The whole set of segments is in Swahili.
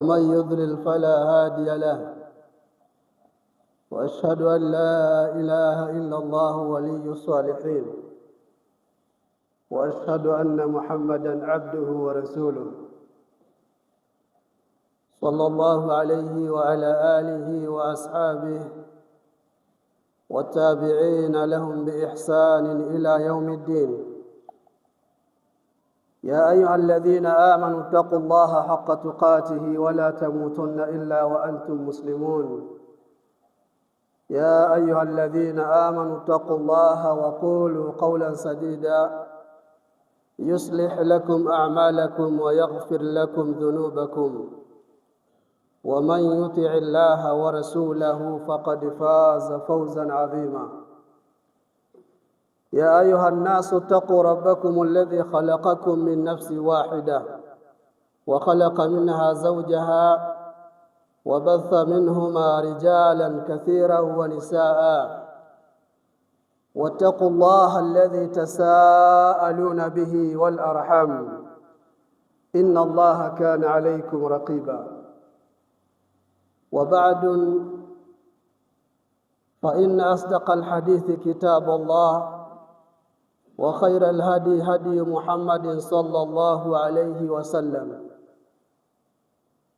ومن يضلل فلا هادي له، وأشهد أن لا إله إلا الله ولي الصالحين، وأشهد أن محمدًا عبده ورسوله صلى الله عليه وعلى آله وأصحابه والتابعين لهم بإحسان إلى يوم الدين. يا أيها الذين آمنوا اتقوا الله حق تقاته ولا تموتن إلا وأنتم مسلمون. يا أيها الذين آمنوا اتقوا الله وقولوا قولا سديدا يصلح لكم أعمالكم ويغفر لكم ذنوبكم، ومن يطع الله ورسوله فقد فاز فوزا عظيما. يا أيها الناس اتقوا ربكم الذي خلقكم من نفس واحدة وخلق منها زوجها وبث منهما رجالا كثيرا ونساء، واتقوا الله الذي تساءلون به والأرحام إن الله كان عليكم رقيبا. وبعد، فإن أصدق الحديث كتاب الله، وخير الهدي هدي محمد صلى الله عليه وسلم،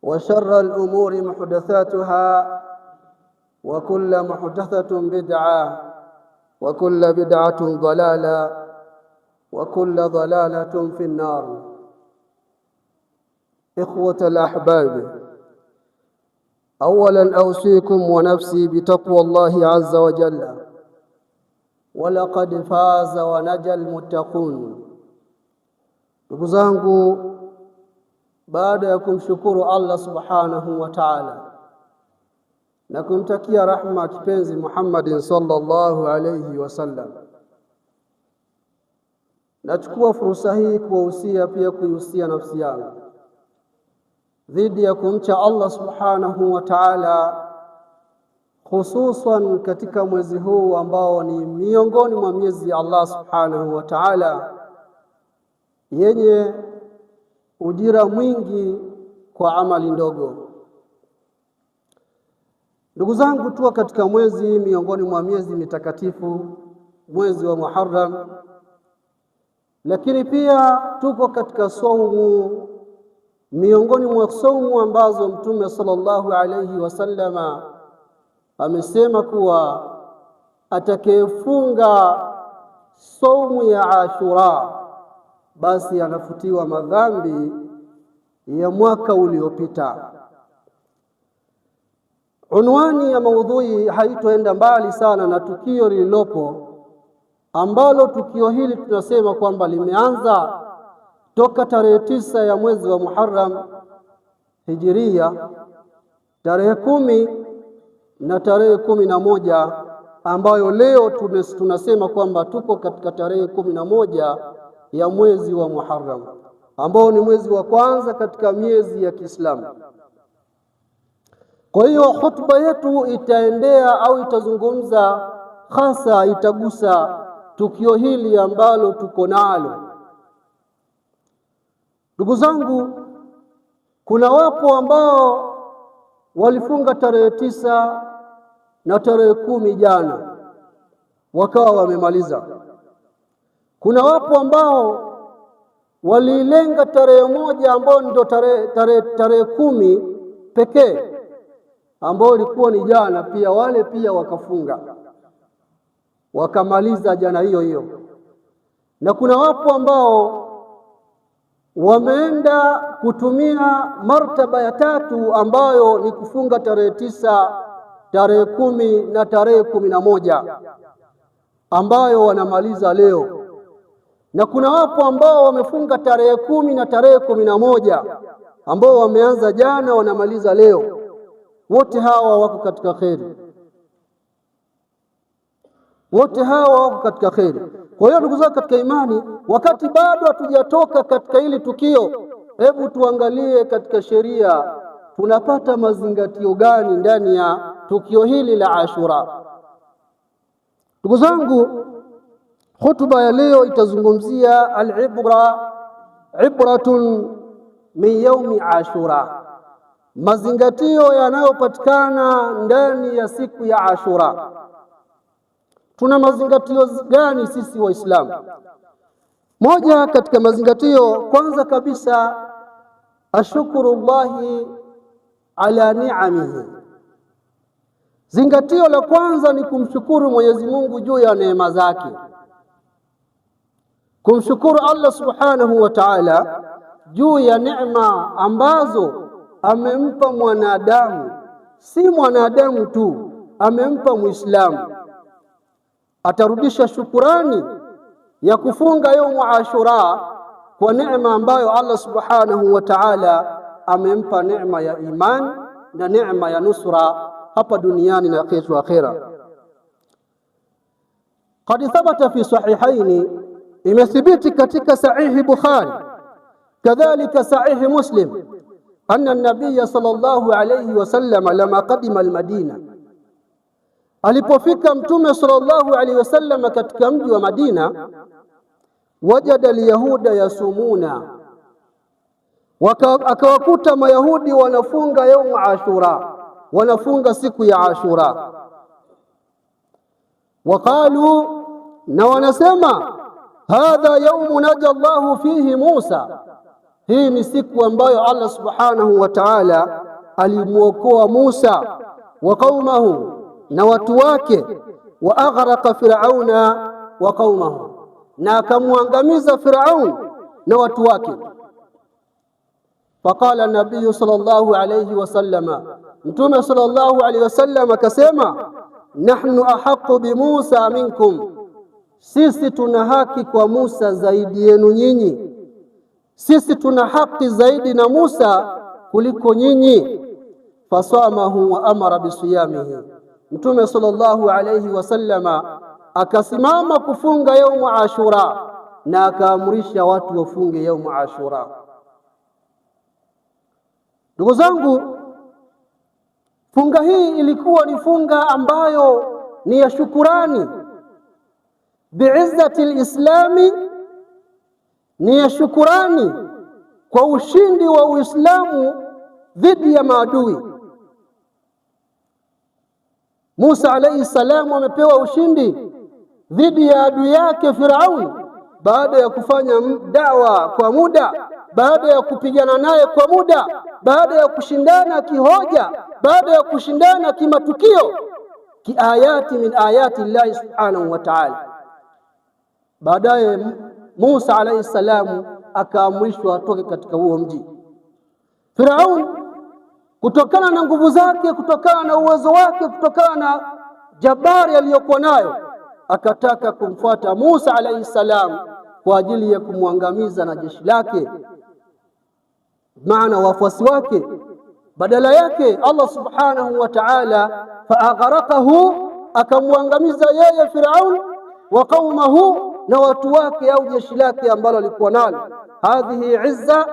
وشر الأمور محدثاتها، وكل محدثة بدعة، وكل بدعة ضلالة، وكل ضلالة في النار. إخوة الأحباب، أولا أوصيكم ونفسي بتقوى الله عز وجل، ولقد فاز ونجا المتقون. Ndugu zangu, baada ya kumshukuru Allah subhanahu wa ta'ala na kumtakia rahma kipenzi Muhammad sallallahu alayhi wasallam, nachukua fursa hii kuwahusia pia kuihusia nafsi yangu dhidi ya kumcha Allah subhanahu wa ta'ala, hususan katika mwezi huu ambao ni miongoni mwa miezi ya Allah subhanahu wa ta'ala yenye ujira mwingi kwa amali ndogo. Ndugu zangu, tuwa katika mwezi miongoni mwa miezi mitakatifu, mwezi wa Muharram, lakini pia tupo katika saumu miongoni mwa saumu ambazo Mtume sallallahu alayhi wasallama amesema kuwa atakayefunga saumu ya Ashura basi anafutiwa madhambi ya mwaka uliopita. Unwani ya maudhui haitoenda mbali sana na tukio lililopo, ambalo tukio hili tunasema kwamba limeanza toka tarehe 9 ya mwezi wa Muharram Hijiria, tarehe 10 na tarehe 11, ambayo leo tunasema kwamba tuko katika tarehe 11 ya mwezi wa Muharram, ambao ni mwezi wa kwanza katika miezi ya Kiislamu. Kwa hiyo hutuba yetu itaendea au itazungumza hasa, itagusa tukio hili ambalo tuko nalo. Ndugu zangu, kuna wapo ambao walifunga tarehe 9 na tarehe 10 jana wakawa wamemaliza. Kuna wapo ambao walilenga tarehe 1 ambao ndio tarehe 10 pekee, ambao ilikuwa ni jana, pia wale pia wakafunga wakamaliza jana hiyo hiyo. Na kuna wapo ambao wameenda kutumia martaba ya 3 ambayo ni kufunga tarehe 9, tarehe 10 na tarehe 11, ambayo wanamaliza leo. Na kuna wapo ambao wamefunga tarehe 10 na tarehe 11, ambao wameanza jana wanamaliza leo. Wote hawa wako katika kheri, wote hawa wako katika kheri. Kwa hiyo ndugu zangu katika imani, wakati bado hatujatoka katika hili tukio, hebu tuangalie katika sheria tunapata mazingatio gani ndani ya tukio hili la Ashura. Ndugu zangu, hutuba ya leo itazungumzia al-ibratun min yaumi Ashura, mazingatio yanayopatikana ndani ya siku ya Ashura. Tuna mazingatio gani sisi Waislamu? Moja katika mazingatio, kwanza kabisa, ashkurullahi ala ni'amihi. Zingatio la kwanza ni kumshukuru Mwenyezi Mungu juu ya neema zake, kumshukuru Allah subhanahu wa ta'ala juu ya neema ambazo amempa mwanadamu. Si mwanadamu tu, amempa Muislamu. Atarudisha shukurani ya kufunga yaumu Ashura kwa neema ambayo Allah subhanahu wa ta'ala amempa, neema ya iman na neema ya nusra hapa duniani na kesho akhera. Qad thabata fi sahihaini, imethibiti katika sahihi Bukhari kadhalika sahihi Muslim, anna an-nabiy sallallahu alayhi wasallam lama qadima al-Madina, alipofika Mtume sallallahu alayhi wasallam katika mji wa Madina, wajada al-yahuda yasumuna, akawakuta Mayahudi wanafunga yaumu Ashura, wanafunga siku ya Ashura. Waqalu, na wanasema, hadha yaumu naja Allahu fihi Musa, hii ni siku ambayo Allah subhanahu wa ta'ala alimuokoa Musa wa qaumahu, na watu wake, wa aghraqa Firauna wa qaumahu, na akamwangamiza Firaun na watu wake. Faqala an-nabiy sallallahu alayhi wasallam, Mtume sallallahu alayhi wasallam akasema, nahnu ahqqu bi Musa minkum, sisi tuna haki kwa Musa zaidi yenu nyinyi, sisi tuna haki zaidi na Musa kuliko nyinyi. Fasamahu wa amara bisiyamihi, Mtume sallallahu alayhi wasallama akasimama kufunga yaumu Ashura na akaamrisha watu wafunge yaumu Ashura. Ndugu zangu, funga hii ilikuwa ni funga ambayo ni ya shukurani biizzati lislami, ni ya shukurani kwa ushindi wa Uislamu dhidi ya maadui. Musa alayhi salam amepewa ushindi dhidi ya adui yake Firaun baada ya kufanya dawa kwa muda, baada ya kupigana naye kwa muda, baada ya kushindana kihoja, baada ya kushindana kimatukio, kiayati min ayati Allah subhanahu wa ta'ala. Baadaye Musa alayhi salam akaamrishwa atoke katika huo mji. Firaun, kutokana na nguvu zake, kutokana na uwezo wake, kutokana na jabari aliyokuwa nayo, akataka kumfuata Musa alayhi salam kwa ajili ya kumwangamiza na jeshi lake, maana wafuasi wake. Badala yake Allah subhanahu wa ta'ala faaghraqahu, akamwangamiza yeye Firaun wa qaumahu, na watu wake au jeshi lake ambalo alikuwa nalo. Hadhihi izza,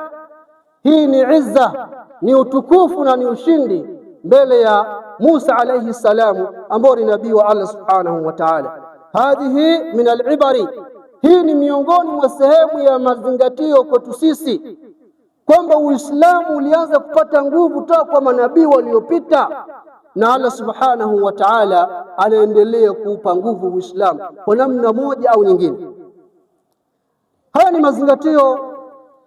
hii ni izza, ni utukufu na ni ushindi mbele ya Musa alayhi salamu ambao ni nabii wa Allah subhanahu wa ta'ala. Hadhihi min al-ibari, hii ni miongoni mwa sehemu ya mazingatio kwetu sisi kwamba Uislamu ulianza kupata nguvu toka kwa manabii waliopita, na Allah subhanahu wa ta'ala anaendelea kuupa nguvu Uislamu kwa namna moja au nyingine. Haya ni mazingatio.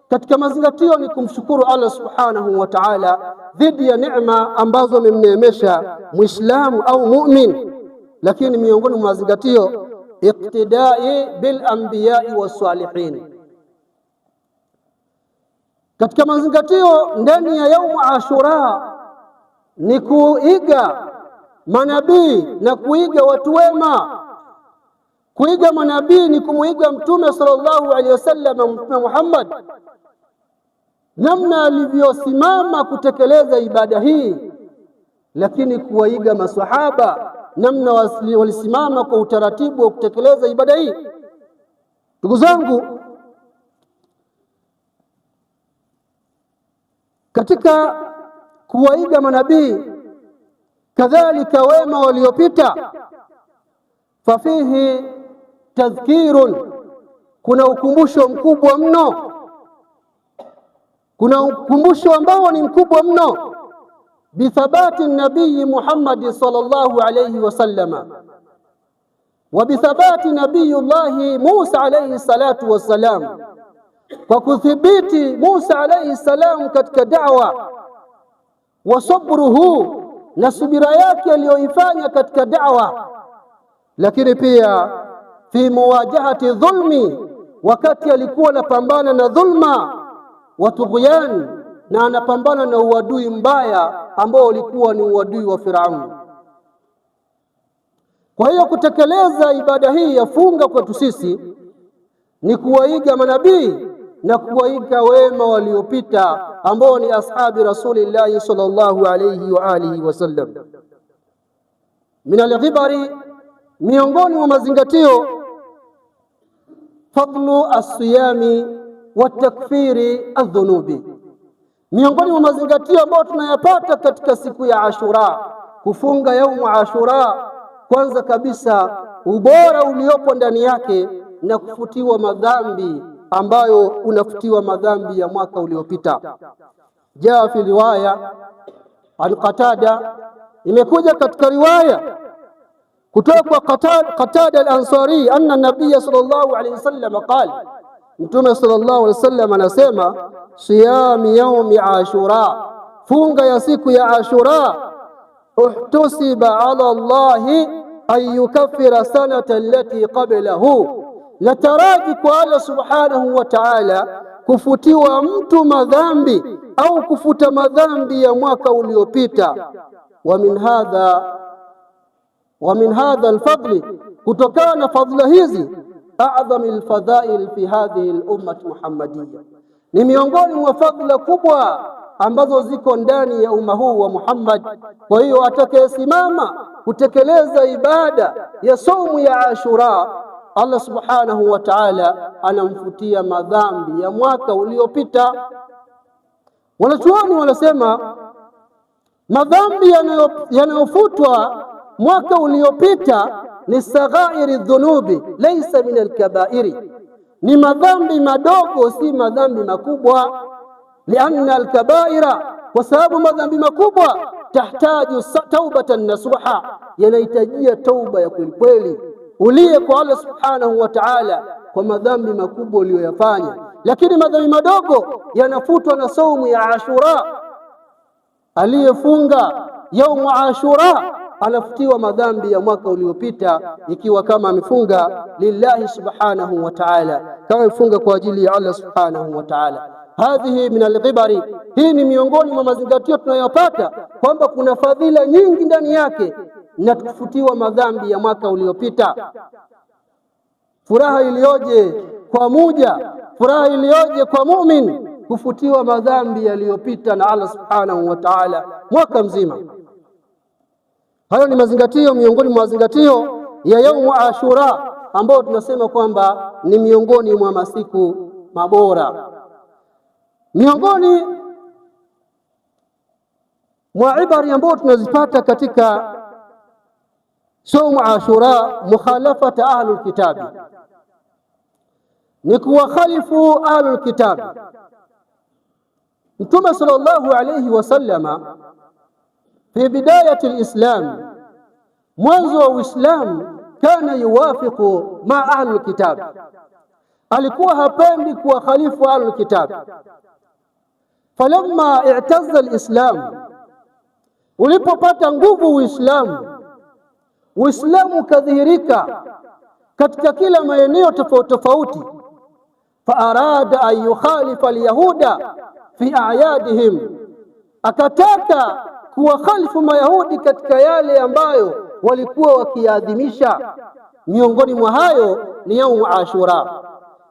Katika mazingatio ni kumshukuru Allah subhanahu wa ta'ala dhidi ya neema ambazo amemneemesha Muislamu au mu'min. Lakini miongoni mwa mazingatio, iqtidai bil anbiya'i was salihin. Katika mazingatio ndani ya yaumu Ashura ni kuiga manabii na kuiga watu wema. Kuiga manabii ni kumuiga Mtume sallallahu alaihi wasallam, Mtume Muhammad, namna alivyosimama kutekeleza ibada hii, lakini kuwaiga maswahaba namna walisimama kwa utaratibu wa kutekeleza ibada hii. Ndugu zangu, katika kuwaiga manabii kadhalika wema waliopita, fafihi tadhkirun, kuna ukumbusho mkubwa mno, kuna ukumbusho ambao ni mkubwa mno. bithabati nabii Muhammad sallallahu alayhi wasallama wa bithabati nabiyullahi Musa alayhi salatu wassalam, kwa kuthibiti Musa alayhi salam katika da'wa, wa sabruhu, na subira yake aliyoifanya katika da'wa, lakini pia fi muwajahati dhulmi, wakati alikuwa anapambana na dhulma, wa tughyan, na anapambana na uadui mbaya ambao ulikuwa ni uadui wa Firauni. Kwa hiyo kutekeleza ibada hii ya funga kwetu sisi ni kuwaiga manabii na kuwaiga wema waliopita ambao ni ashabi Rasulillahi sallallahu alayhi wa alihi wasallam. Min al-ghibari, miongoni mwa mazingatio, fadlu as-siyami wa takfiri adh-dhunubi, miongoni mwa mazingatio ambayo tunayapata katika siku ya Ashura, kufunga yaumu Ashura, kwanza kabisa ubora uliopo ndani yake na kufutiwa madhambi ambayo unafutiwa madhambi ya mwaka uliopita. Jaa fi riwaya an Qatada, imekuja katika riwaya kutoka kwa Qatada al-Ansari anna nabiyya sallallahu alayhi wasallam qala, Mtume sallallahu alayhi wasallam anasema, siyami yaumi Ashura, funga ya siku ya Ashura, uhtusiba ala Allahi an yukaffira sanata allati qablahu, nataraji kwa Allah subhanahu wa ta'ala kufutiwa mtu madhambi au kufuta madhambi ya mwaka uliopita. Wa min hadha alfadli, kutokana na fadhila hizi, a'dham alfadhail fi hadhihi al-ummah Muhammadiyya, ni miongoni mwa fadhila kubwa ambazo ziko ndani ya umma huu wa Muhammad. Kwa hiyo atakayesimama kutekeleza ibada ya saumu ya Ashura, Allah subhanahu wa ta'ala anamfutia madhambi ya mwaka uliopita. Wanachuoni wanasema madhambi yanayofutwa mwaka uliopita ni saghairi dhunubi laysa min alkabairi, ni madhambi madogo, si madhambi makubwa. Lianna alkabaira, kwa sababu madhambi makubwa, tahtaju taubatan nasuha, yanahitajia tauba ya kweli kweli uliye kwa Allah subhanahu wa ta'ala kwa madhambi makubwa uliyoyafanya. Lakini madhambi madogo yanafutwa na saumu ya Ashura. Aliyefunga yaumu Ashura anafutiwa madhambi ya mwaka uliopita, ikiwa kama amefunga lillahi subhanahu wa ta'ala, kama amefunga kwa ajili ya Allah subhanahu wa ta'ala. Hadhihi min al-ghibari, hii ni miongoni mwa mazingatio tunayopata kwamba kuna fadhila nyingi ndani yake na kufutiwa madhambi ya mwaka uliopita. Furaha iliyoje kwa muja, furaha iliyoje kwa mumin kufutiwa madhambi yaliyopita na Allah subhanahu wa ta'ala mwaka mzima. Hayo ni mazingatio, miongoni mwa mazingatio ya yaumu Ashura ambao tunasema kwamba ni miongoni mwa masiku mabora. Miongoni mwa ibari ambao tunazipata katika saumu Ashura, mukhalafata ahlul kitabi, ni kuwakhalifu ahlul kitabi. Mtume sallallahu alayhi wasallama fi bidayati alislam, mwanzo wa Uislamu, kana yuwafiqu ma ahlul kitabi, alikuwa hapendi kuwakhalifu ahlul kitabi. Falamma i'tazza alislam, ulipopata nguvu Uislamu ukadhihirika katika kila maeneo tofauti tofauti, fa arada an yukhalifa alyahuda fi a'yadihim, akataka kuwakhalifu mayahudi katika yale ambayo walikuwa wakiadhimisha. Miongoni mwa hayo ni yaumu Ashura.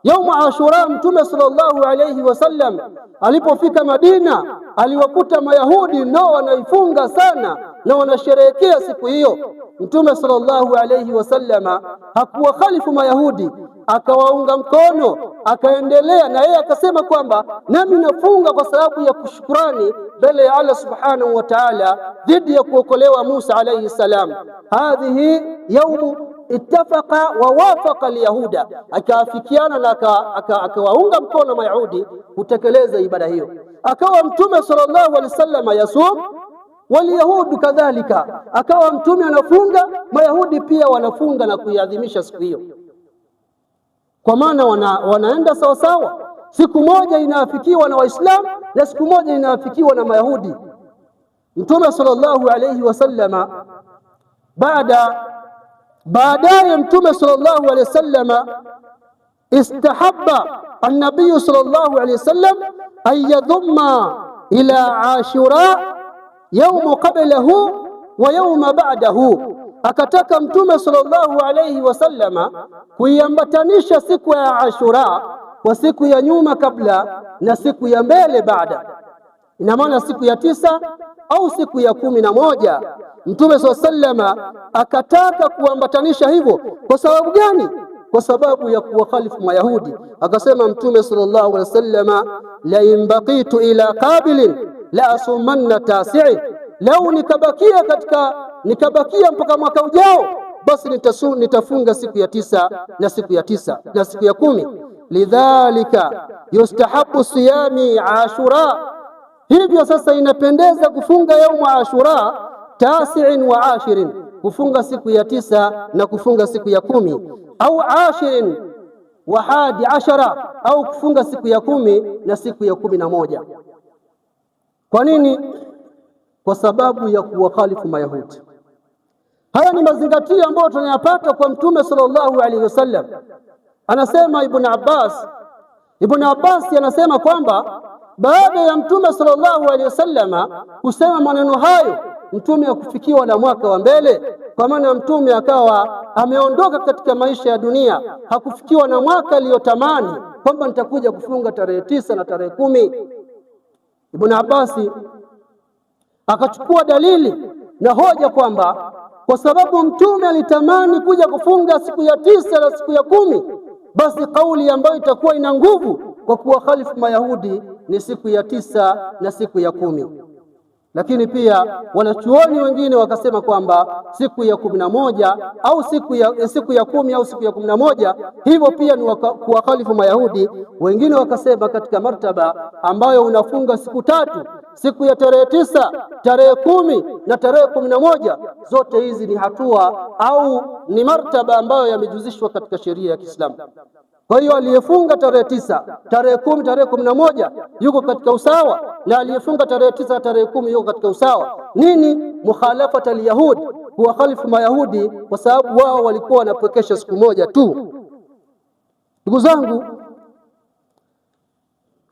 Yaumu Ashura, Mtume sallallahu alayhi wasallam alipofika Madina, aliwakuta mayahudi nao wanaifunga sana na wanasherehekea siku hiyo. Mtume sallallahu alayhi wasallama hakuwakhalifu mayahudi, akawaunga mkono, akaendelea na yeye akasema kwamba nami nafunga kwa sababu ya kushukurani mbele ya Allah subhanahu wa ta'ala dhidi ya kuokolewa Musa alayhi salam. Hadhihi yaumu ittafaqa wa wafaqa alyahuda, akaafikiana na akawaunga mkono mayahudi kutekeleza ibada hiyo. Akawa Mtume sallallahu alayhi wasallam yasum Walyahudu kadhalika, akawa mtume anafunga, Mayahudi pia wanafunga na kuiadhimisha siku hiyo, kwa maana wanaenda sawa sawa. Siku moja inaafikiwa na Waislamu na siku moja inaafikiwa na Mayahudi. Mtume sallallahu alayhi wasallama baadaye Mtume sallallahu alayhi wasallama istahabba an-nabiy sallallahu alayhi wasallam an yadhumma ila Ashura yawm qablahu wa yawm ba'dahu, akataka Mtume sallallahu alayhi wasallama kuiambatanisha siku ya Ashura kwa siku ya nyuma kabla na siku ya mbele baada. Ina maana siku ya 9 au siku ya 11. Mtume sallama akataka kuambatanisha hivyo. Kwa sababu gani? Kwa sababu ya kuwakhalifu Mayahudi. Akasema Mtume sallallahu alaihi wasallama, la in baqitu ila qabilin la asumanna tasi'i, lau nikabakia mpaka mwaka ujao, basi nitafunga siku ya 9 na siku ya 9 na siku ya 10. Lidhalika yustahabu siyami Ashura, hivyo sasa inapendeza kufunga yaumu Ashura 9 wa 10, kufunga siku ya 9 na kufunga siku ya 10, au 10 wa 11, au kufunga siku ya 10 na siku ya 11. Kwa nini? Kwa sababu ya kuwakhalifu Mayahudi. Haya ni mazingatio ambayo tunayapata kwa Mtume sallallahu alaihi wasallam. Anasema Ibn Abbas anasema kwamba baada ya Mtume sallallahu alaihi wasallama kusema maneno hayo, Mtume akufikiwa na mwaka wa mbele, kwa maana Mtume akawa ameondoka katika maisha ya dunia, hakufikiwa na mwaka aliyotamani kwamba nitakuja kufunga tarehe 9 na tarehe 10. Ibn Abbas akachukua dalili na hoja kwamba kwa sababu Mtume alitamani kuja kufunga siku ya 9 na siku ya 10, basi kauli ambayo itakuwa ina nguvu kwa kuwakhalifu Mayahudi ni siku ya 9 na siku ya 10. Lakini pia wanachuoni wengine wakasema kwamba siku ya 11 au siku ya 10 au siku ya 11, hivyo pia ni kuwakhalifu Mayahudi. Wengine wakasema katika martaba ambayo unafunga siku 3, siku ya tarehe 9, tarehe 10 na tarehe 11, zote hizi ni hatua au ni martaba ambayo yamejuzishwa katika sheria ya Kiislamu. Kwa hiyo aliyefunga tarehe 9, tarehe 10, tarehe 11 yuko katika usawa, na aliyefunga tarehe 9, tarehe 10 yuko katika usawa. Nini? Mukhalafat al-yahud, kuwakhalifu Mayahudi, kwa sababu wao walikuwa wanapwekesha siku moja tu. Ndugu zangu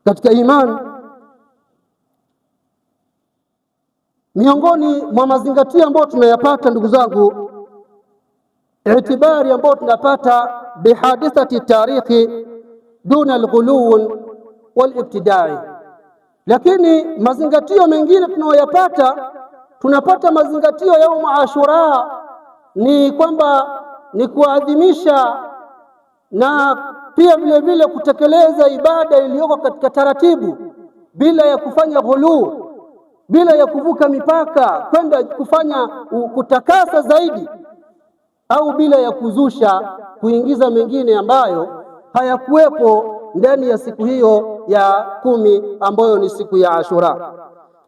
katika imani, miongoni mwa mazingatio ambayo tunayapata ndugu zangu, itibari ambayo tunapata bihadithati tarikhi duna alghuluw walibtidai. Lakini mazingatio mengine tunayoyapata, tunapata mazingatio ya yaumu Ashura ni kwamba ni kuadhimisha na pia vile vile kutekeleza ibada iliyoko katika taratibu, bila ya kufanya ghuluu, bila ya kuvuka mipaka kwenda kufanya kutakasa zaidi, au bila ya kuzusha kuingiza mengine ambayo hayakuwepo ndani ya siku hiyo ya 10 ambayo ni siku ya Ashura.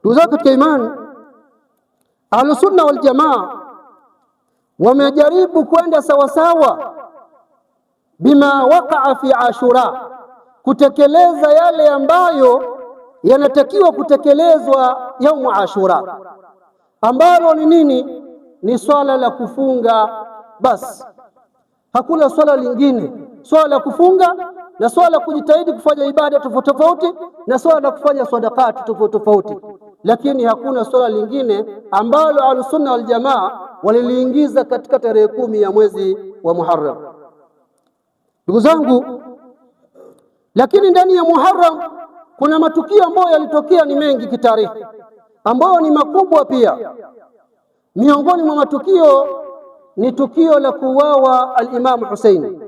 Ndugu zangu katika imani, Ahlusunna wal Jamaa wamejaribu kwenda sawasawa bima waqa'a fi Ashura, kutekeleza yale ambayo yanatakiwa kutekelezwa yaumu Ashura, ambalo ni nini? Ni swala la kufunga basi, hakuna swala lingine. Swala la kufunga na swala la kujitahidi kufanya ibada tofauti tofauti na swala la kufanya sadakati tofauti tofauti, lakini hakuna swala lingine ambalo Ahlusunna wal Jamaa waliliingiza katika tarehe 10 ya mwezi wa Muharram. Ndugu zangu, lakini ndani ya Muharram kuna matukio ambayo yalitokea ni mengi kitarikhi, ambayo ni makubwa pia. Miongoni mwa matukio ni tukio la kuuawa al-Imam Hussein.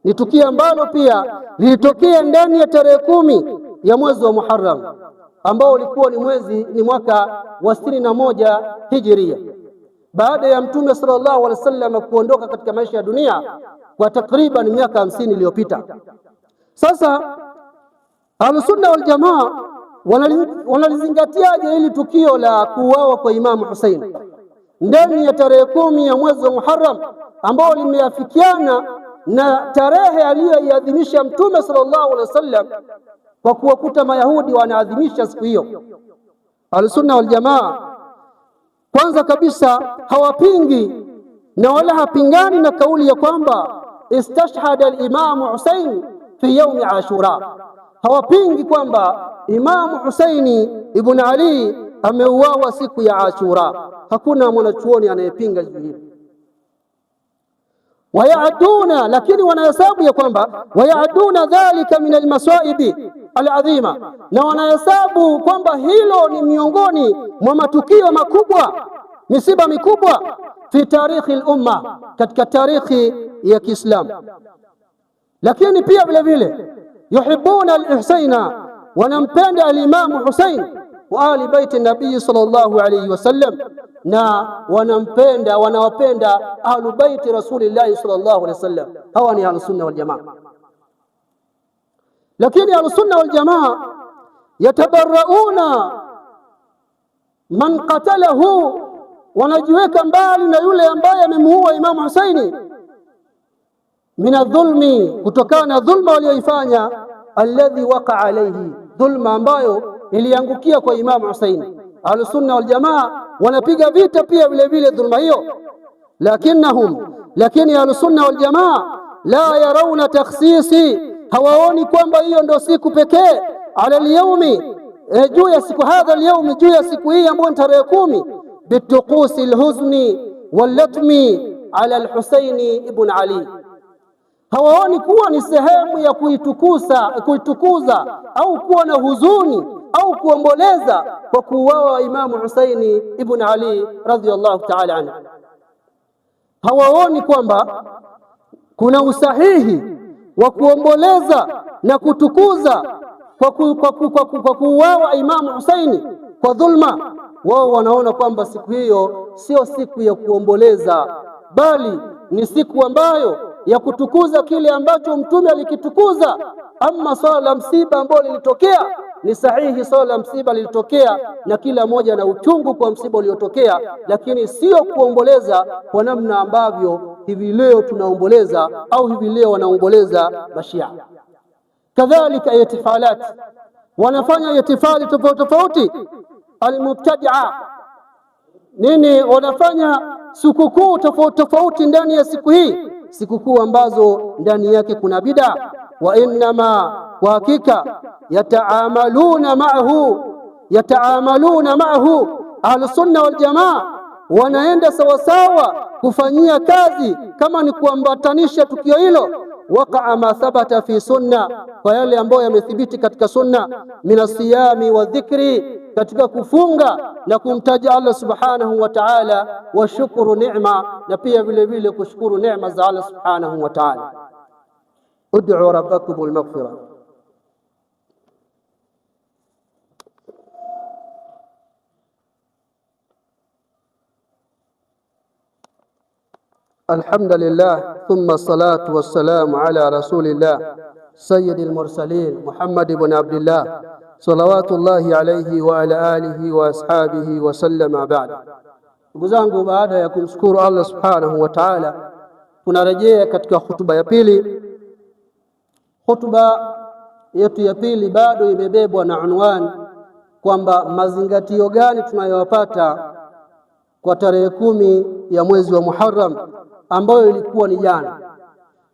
Ni tukio ambalo pia lilitokea ndani ya tarehe 10 ya mwezi wa Muharram, ambao ulikuwa ni mwaka wa 61 Hijria, baada ya Mtume sallallahu alaihi wasallam kuondoka katika maisha ya dunia kwa takriban miaka 50 iliyopita. Sasa Ahlusunna wal Jamaa wanalizingatiaje hili tukio la kuuawa kwa Imamu Hussein ndani ya tarehe 10 ya mwezi wa Muharram, ambao limeafikiana na tarehe aliyoiadhimisha Mtume sallallahu alaihi wasallam, kwa kuwakuta Mayahudi wanaadhimisha siku hiyo. Ahlusunna wal Jamaa kwanza kabisa hawapingi na wala hapingani na kauli ya kwamba istashhada al-Imamu Hussein fi yaumi Ashura. Hawapingi kwamba Imamu Husaini ibn Ali ameuawa siku ya Ashura. Hakuna mwanachuoni anayepinga hili. Wayaaduna, lakini wanahesabu ya kwamba wayaaduna dhalika min almasaibi aladhima, na wanahesabu kwamba hilo ni miongoni mwa matukio makubwa, misiba mikubwa fi tarikhi al-umma, katika tarikhi ya Kiislamu. Lakini pia vile vile yuhibbuna al-Husaina, wanampenda al-Imamu Husain wa ahli baiti nabii sallallahu alayhi wasallam, na wanawapenda ahlu baiti rasulillahi sallallahu alayhi wasallam. Hawa ni ahlusunna wal jamaa. Lakini ahlusunna wal jamaa yatabarrauna man qatalahu, wanajiweka mbali na yule ambaye amemuua Imamu Husaini, min adh-dhulmi, kutokana na dhulma walioifanya, alladhi waqa alayhi, dhulma ambayo iliangukia kwa Imamu Husaini. Ahlusunna wal jamaa wanapiga vita pia vile vile dhulma hiyo. Lakini ahlusunna wal jamaa la yarawna takhsisi, hawaoni kwamba hiyo ndio siku pekee, ala al-yawmi, juu ya siku hadha al-yawmi, juu ya siku hii ambayo tarehe 10, bituqusi al-huzni wal-latmi ala al-Husaini ibn Ali. Hawaoni kuwa ni sehemu ya kuitukuza au kuwa na huzuni au kuomboleza kwa kuuawa Imamu Husaini ibn Ali radhiyallahu ta'ala anhu. Hawaoni kwamba kuna usahihi wa kuomboleza na kutukuza kwa kuuawa Imamu Husaini kwa dhulma. Wao wanaona kwamba siku hiyo sio siku ya kuomboleza, bali ni siku ambayo ya kutukuza kile ambacho Mtume alikitukuza. Ama swala la msiba ambao lilitokea ni sahihi, swala la msiba lilitokea na kila moja na uchungu kwa msiba uliotokea, lakini sio kuomboleza kwa namna ambavyo hivi leo tunaomboleza au hivi leo wanaomboleza Mashia. Kadhalika ihtifalat, wanafanya ihtifali tofauti almubtadia, nini, wanafanya sikukuu tofauti ndani ya siku hii, sikukuu ambazo ndani yake kuna bid'a. Wa innama, kwa hakika, yataamaluna ma'ahu ahlusunna wal jamaa, wanaenda sawasawa kufanyia kazi kama ni kuambatanisha tukio hilo. Waqa'a ma thabata fi sunna, kwa yale ambayo yamethibiti katika sunna, min asiyami wa dhikri, katika kufunga na kumtaja Allah subhanahu wa ta'ala, wa shukuru ni'ma, na pia vile vile kushukuru neema za Allah subhanahu wa ta'ala. Ud'u rabbakum al-maghfira. Alhamdulillah, thumma salatu wassalamu ala rasulillah sayyidil mursalin Muhammad ibn Abdullah salawatullahi alayhi wa ala alihi wa ashabihi wa sallama ba'd. Ndugu zangu, baada ya kumshukuru Allah subhanahu wa ta'ala, tunarejea katika hutuba ya pili. Hutuba yetu ya pili bado imebebwa na unwani kwamba mazingatio gani tunayopata kwa tarehe 10 ya mwezi wa Muharram, ambayo ilikuwa ni jana,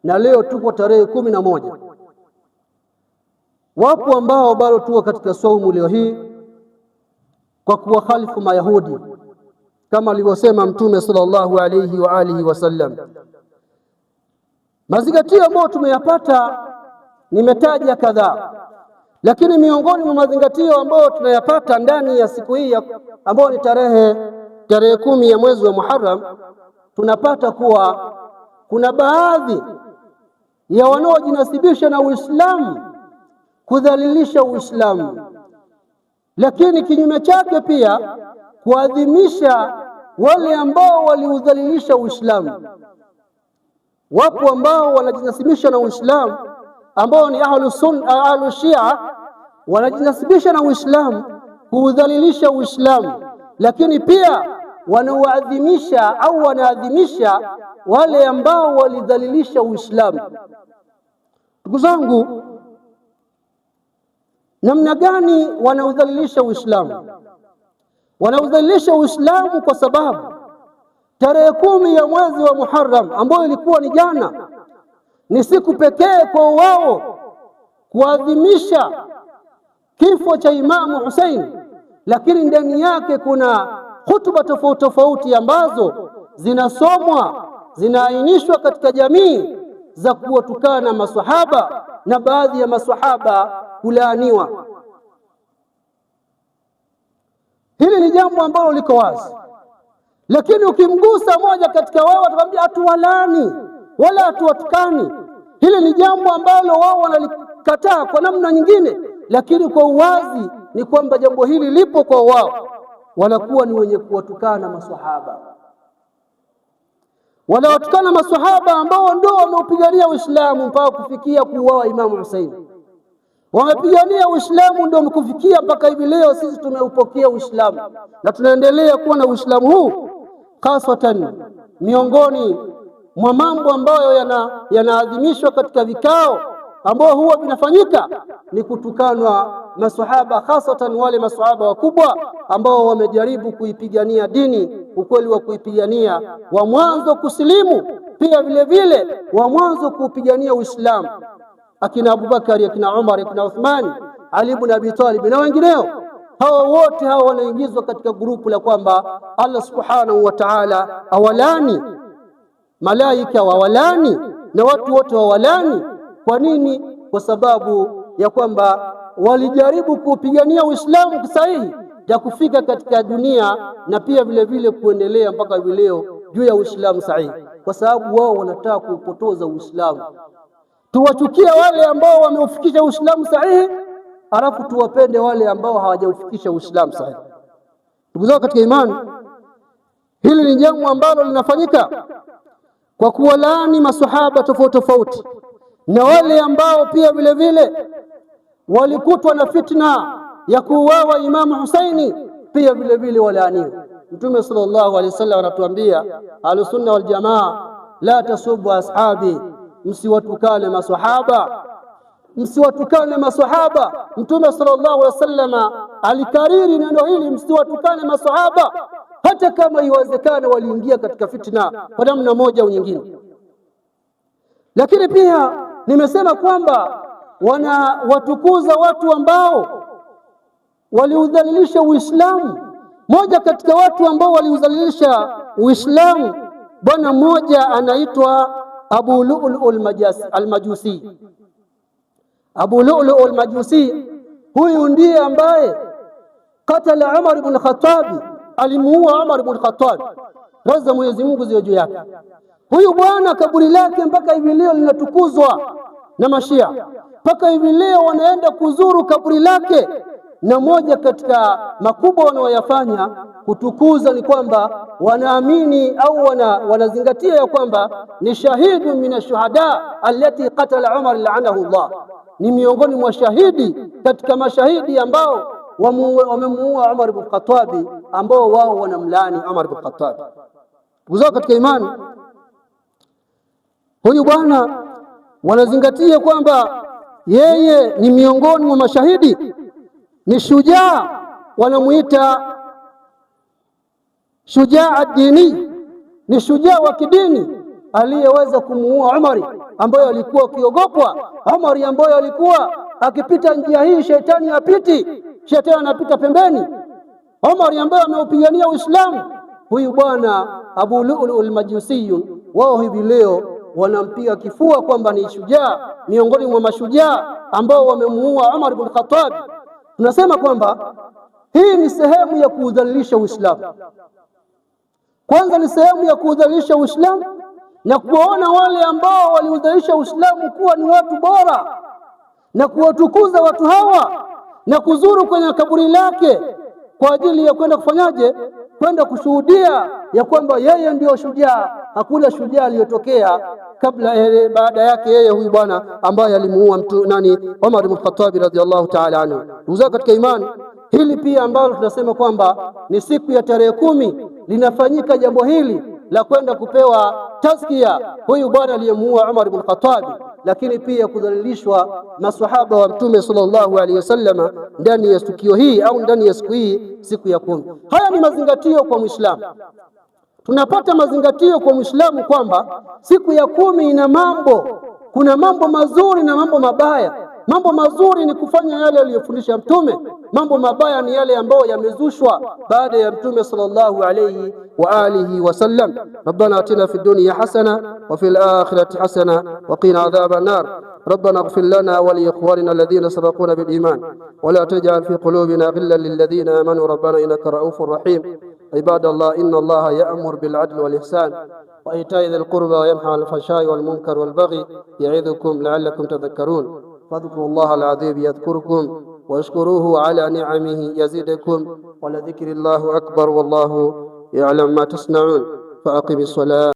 na leo tuko tarehe 11. Wapo ambao bado tuko katika saumu leo hii kwa kuwakhalifu Mayahudi, kama alivyosema Mtume sallallahu alayhi wa alihi wasallam. Mazingatio ambayo tumeyapata nimetaja kadhaa, lakini miongoni mwa mazingatio ambayo tunayapata ndani ya siku hii ambayo ni tarehe 10 ya mwezi wa Muharram, tunapata kuwa kuna baadhi ya wanaojinasibisha na Uislamu kudhalilisha Uislamu, lakini kinyume chake pia kuadhimisha wale ambao waliudhalilisha Uislamu. Wapo ambao wanajinasibisha na Uislamu ambao ni ahlu Shia, wanajinasibisha na Uislamu kuudhalilisha Uislamu, lakini pia wanaadhimisha au wanaadhimisha wale ambao walidhalilisha Uislamu. Ndugu zangu, namna gani wanaudhalilisha Uislamu? Wanaudhalilisha Uislamu kwa sababu tarehe 10 ya mwezi wa Muharram, ambayo ilikuwa ni jana, ni siku pekee kwa wao kuadhimisha kifo cha Imamu Hussein, lakini ndani yake kuna hutuba tofauti tofauti ambazo zinasomwa, zinaainishwa katika jamii za kuwatukana maswahaba na baadhi ya maswahaba kulaaniwa. Hili ni jambo ambalo liko wazi, lakini ukimgusa moja katika wao atakwambia hatuwalani wala hatuwatukani. Hili ni jambo ambalo wao wanalikataa kwa namna nyingine, lakini kwa uwazi ni kwamba jambo hili lipo kwa wao. Wanakuwa ni wenye kuwatukana maswahaba, wanawatukana maswahaba ambao ndio wameupigania Uislamu mpaka kufikia kuuawa Imamu Hussein. Wamepigania Uislamu ndio kufikia mpaka hivi leo sisi tumeupokea Uislamu na tunaendelea kuwa na Uislamu huu. Hasatan miongoni mwa mambo ambayo yanaadhimishwa katika vikao ambao huwa vinafanyika ni kutukanwa maswahaba, hasatan wale maswahaba wakubwa ambao wamejaribu kuipigania dini, ukweli wa kuipigania, wa mwanzo kusilimu, pia vile vile wa mwanzo kuupigania Uislamu, akina Abubakari, akina Umar, akina Uthman, Ali ibn Abi Talib na wengineo. Hawa wote hawa wanaingizwa katika grupu la kwamba Allah subhanahu wa ta'ala awalani, malaika wawalani na watu wote wawalani. Kwa nini? Kwa sababu ya kwamba walijaribu kupigania Uislamu kisahihi ya kufika katika dunia na pia vile vile kuendelea mpaka hivi leo juu ya Uislamu sahihi, kwa sababu wao wanataka kuupotoza Uislamu. Tuwachukia wale ambao wameufikisha Uislamu sahihi, alafu tuwapende wale ambao hawajaufikisha Uislamu sahihi. Ndugu zangu katika imani, hili ni jambo ambalo linafanyika kwa kuwalaani maswahaba tofauti tofauti, na wale ambao pia vile vile walikutwa na fitna ya kuuawa Imamu Husaini pia vile vile walaaniwa. Mtume sallallahu alaihi wasallam anatuambia, Ahlusunna wal Jamaa, la tasubu ashabi, msiwatukane maswahaba, msiwatukane maswahaba. Mtume sallallahu alaihi wasallam alikariri neno hili, msiwatukane maswahaba, hata kama iwezekana waliingia katika fitna kwa namna moja au nyingine. Lakini pia nimesema kwamba wanawatukuza watu ambao waliudhalilisha Uislamu. Moja katika watu ambao waliudhalilisha Uislamu, bwana mmoja anaitwa Abu Lu'lu' al-Majusi. Abu Lu'lu' al-Majusi huyu ndiye ambaye katala Umar ibn Khattab, alimuua Umar ibn Khattab, radhi Mwenyezi Mungu ziwe juu yake. Huyu bwana kaburi lake mpaka hivi leo linatukuzwa na Mashia, mpaka hivi leo wanaenda kuzuru kaburi lake, na moja katika makubwa wanaoyafanya kutukuza ni kwamba wanaamini au wanazingatia ya kwamba ni shahidu min shuhada allati qatala Umar la'anahu Allah, ni miongoni mwa shahidi katika mashahidi ambao wamemuua Umar ibn Khattab, ambao wao wanamlaani Umar ibn Khattab. Ndugu katika imani, huyu bwana wanazingatia kwamba yeye ni miongoni mwa mashahidi, ni shujaa, wanamuita shujaa dini, ni shujaa wa kidini aliyeweza kumuua Umar ambaye alikuwa akiogopwa, Umar ambaye alikuwa akipita njia hii shetani hapiti, shetani anapita pembeni, Umar ambaye ameupigania Uislamu. Huyu bwana Abu Lu'lu' al-Majusi, wao hivi leo wanampiga kifua kwamba ni shujaa miongoni mwa mashujaa ambao wamemuua Umar ibn Khattab. Tunasema kwamba hii ni sehemu ya kuudhalilisha Uislamu. Kwanza ni sehemu ya kuudhalilisha Uislamu na kuona wale ambao waliudhalilisha Uislamu kuwa ni watu bora na kuwatukuza watu hawa na kuzuru kwenye kaburi lake kwa ajili ya kwenda kufanyaje? Kwenda kushuhudia ya kwamba yeye ndio shujaa hakuna shujaa aliyotokea kabla baada yake yeye huyu bwana ambaye alimuua Umar ibn Khattab radhiallahu ta'ala anhu. Ndugu zangu katika imani, hili pia ambalo tunasema kwamba ni siku ya tarehe 10 linafanyika jambo hili la kwenda kupewa tazkia huyu bwana aliyemuua Umar ibn Khattab, lakini pia kudhalilishwa maswahaba wa Mtume sallallahu alaihi wasallam ndani ya tukio hii au ndani ya siku hii, siku ya 10. Haya ni mazingatio kwa Muislamu. Tunapata mazingatio kwa Muislamu kwamba siku ya 10 ina mambo, kuna mambo mazuri na mambo mabaya. Mambo mazuri ni kufanya yale aliyofundisha Mtume, mambo mabaya ni yale ambayo yamezushwa baada ya Mtume sallallahu alayhi wa alihi wasallam. Rabbana atina fid dunya hasana wa fil akhirati hasana wa qina adhaban nar. ربنا اغفر لنا ولإخواننا الذين سبقونا بالإيمان ولا تجعل في قلوبنا غلا للذين آمنوا ربنا إنك رؤوف رحيم. عباد الله، إن الله يأمر بالعدل والإحسان وإيتاء ذي القربى وينهى عن الفحشاء والمنكر والبغي يعظكم لعلكم تذكرون. فاذكروا الله العظيم يذكركم واشكروه على نعمه يزدكم ولذكر الله أكبر والله يعلم ما تصنعون. فأقم الصلاة.